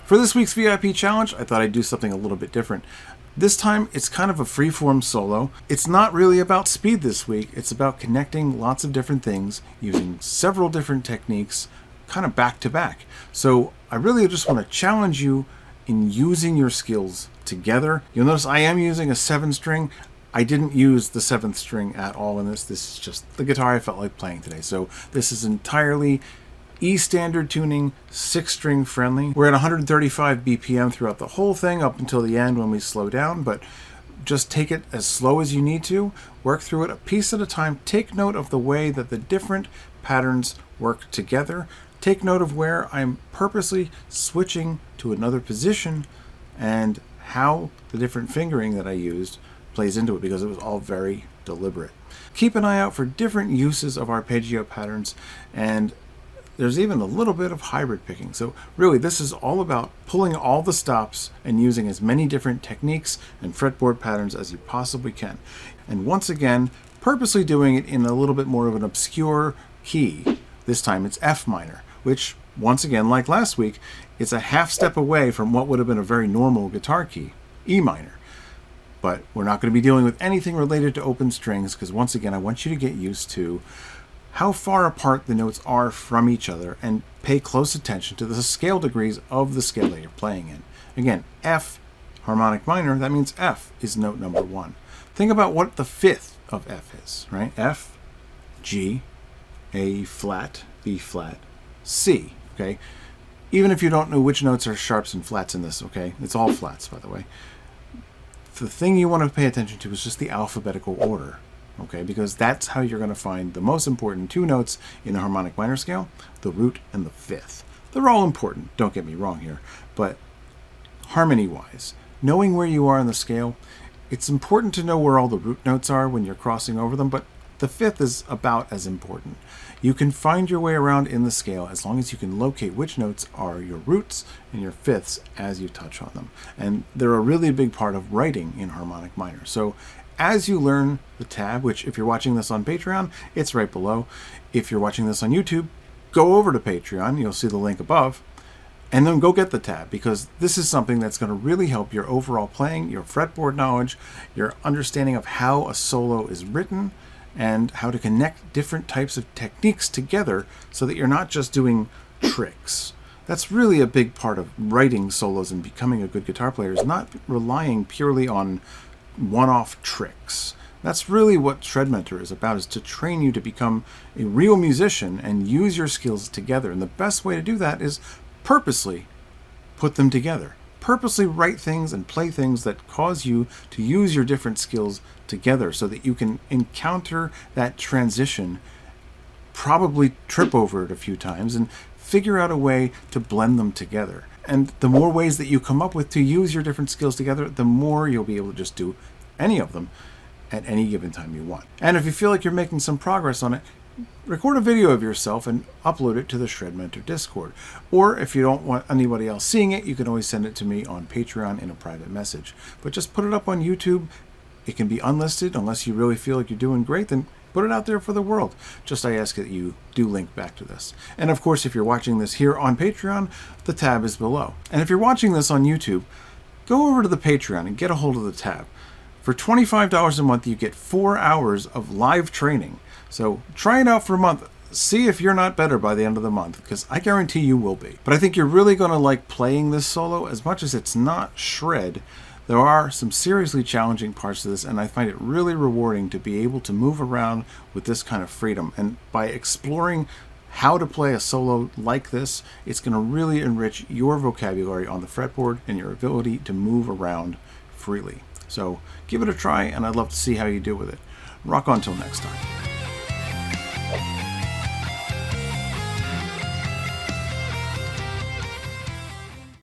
For this week's VIP challenge, I thought I'd do something a little bit different. This time, it's kind of a free-form solo. It's not really about speed this week. It's about connecting lots of different things using several different techniques kind of back to back. So I really just want to challenge you in using your skills together. You'll notice I am using a 7-string. I didn't use the 7th string at all in this. This is just the guitar I felt like playing today. So this is entirely E standard tuning, 6-string friendly. We're at 135 BPM throughout the whole thing up until the end when we slow down, but just take it as slow as you need to. Work through it a piece at a time. Take note of the way that the different patterns work together. Take note of where I'm purposely switching to another position and how the different fingering that I used plays into it, because it was all very deliberate. Keep an eye out for different uses of arpeggio patterns, and there's even a little bit of hybrid picking. So really, this is all about pulling all the stops and using as many different techniques and fretboard patterns as you possibly can. And once again, purposely doing it in a little bit more of an obscure key. This time it's F minor, which, once again, like last week, it's a half step away from what would have been a very normal guitar key, E minor. But we're not going to be dealing with anything related to open strings, because once again, I want you to get used to how far apart the notes are from each other and pay close attention to the scale degrees of the scale that you're playing in. Again, F, harmonic minor, that means F is note number 1. Think about what the 5th of F is, right? F, G, A flat, B flat, C, okay? Even if you don't know which notes are sharps and flats in this, okay? It's all flats, by the way. The thing you want to pay attention to is just the alphabetical order. Okay, because that's how you're going to find the most important 2 notes in the harmonic minor scale, the root and the 5th. They're all important, don't get me wrong here, but harmony-wise, knowing where you are in the scale, it's important to know where all the root notes are when you're crossing over them, but the 5th is about as important. You can find your way around in the scale as long as you can locate which notes are your roots and your 5ths as you touch on them. And they're a really big part of writing in harmonic minor. So as you learn the tab, which if you're watching this on Patreon, it's right below. If you're watching this on YouTube, go over to Patreon. You'll see the link above. And then go get the tab, because this is something that's going to really help your overall playing, your fretboard knowledge, your understanding of how a solo is written, and how to connect different types of techniques together so that you're not just doing tricks. That's really a big part of writing solos and becoming a good guitar player, is not relying purely on one-off tricks. That's really what Shred Mentor is about, is to train you to become a real musician and use your skills together. And the best way to do that is purposely put them together. Purposely write things and play things that cause you to use your different skills together so that you can encounter that transition, probably trip over it a few times, and figure out a way to blend them together. And the more ways that you come up with to use your different skills together, the more you'll be able to just do any of them at any given time you want. And if you feel like you're making some progress on it, record a video of yourself and upload it to the Shred Mentor Discord. Or if you don't want anybody else seeing it, you can always send it to me on Patreon in a private message. But just put it up on YouTube. It can be unlisted unless you really feel like you're doing great, then put it out there for the world. Just I ask that you do link back to this. And of course, if you're watching this here on Patreon, the tab is below. And if you're watching this on YouTube, go over to the Patreon and get a hold of the tab. For $25 a month, you get 4 hours of live training. So try it out for a month. See if you're not better by the end of the month, because I guarantee you will be. But I think you're really going to like playing this solo. As much as it's not shred, there are some seriously challenging parts to this, and I find it really rewarding to be able to move around with this kind of freedom. And by exploring how to play a solo like this, it's going to really enrich your vocabulary on the fretboard and your ability to move around freely. So give it a try, and I'd love to see how you do with it. Rock on till next time.